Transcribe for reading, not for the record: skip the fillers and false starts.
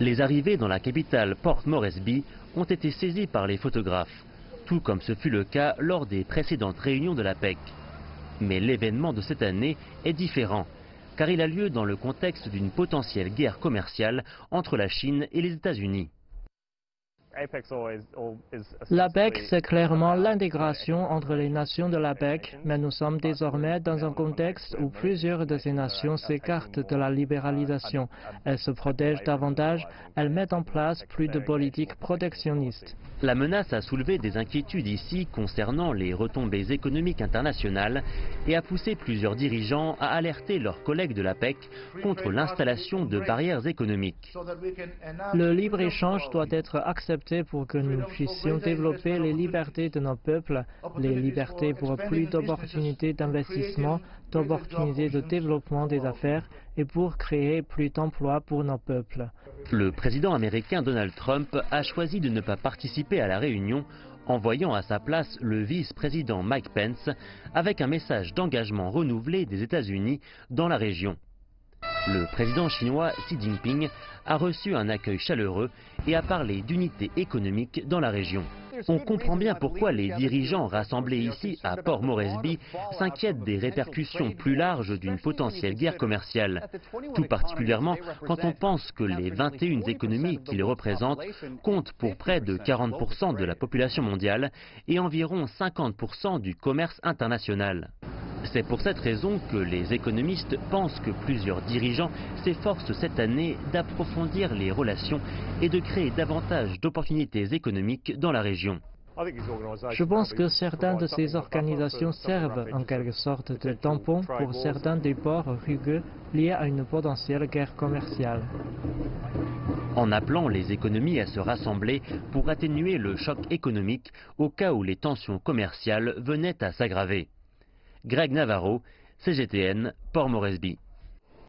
Les arrivées dans la capitale Port Moresby ont été saisies par les photographes, tout comme ce fut le cas lors des précédentes réunions de l'APEC. Mais l'événement de cette année est différent, car il a lieu dans le contexte d'une potentielle guerre commerciale entre la Chine et les États-Unis. L'APEC, c'est clairement l'intégration entre les nations de l'APEC, mais nous sommes désormais dans un contexte où plusieurs de ces nations s'écartent de la libéralisation. Elles se protègent davantage, elles mettent en place plus de politiques protectionnistes. La menace a soulevé des inquiétudes ici concernant les retombées économiques internationales et a poussé plusieurs dirigeants à alerter leurs collègues de l'APEC contre l'installation de barrières économiques. Le libre-échange doit être accepté pour que nous puissions développer les libertés de nos peuples, les libertés pour plus d'opportunités d'investissement, d'opportunités de développement des affaires et pour créer plus d'emplois pour nos peuples. Le président américain Donald Trump a choisi de ne pas participer à la réunion, envoyant à sa place le vice-président Mike Pence avec un message d'engagement renouvelé des États-Unis dans la région. Le président chinois Xi Jinping a reçu un accueil chaleureux et a parlé d'unité économique dans la région. On comprend bien pourquoi les dirigeants rassemblés ici à Port Moresby s'inquiètent des répercussions plus larges d'une potentielle guerre commerciale, tout particulièrement quand on pense que les 21 économies qu'ils représentent comptent pour près de 40% de la population mondiale et environ 50% du commerce international. C'est pour cette raison que les économistes pensent que plusieurs dirigeants s'efforcent cette année d'approfondir les relations et de créer davantage d'opportunités économiques dans la région. Je pense que certaines de ces organisations servent en quelque sorte de tampon pour certains des ports rugueux liés à une potentielle guerre commerciale. En appelant les économies à se rassembler pour atténuer le choc économique au cas où les tensions commerciales venaient à s'aggraver. Greg Navarro, CGTN, Port Moresby.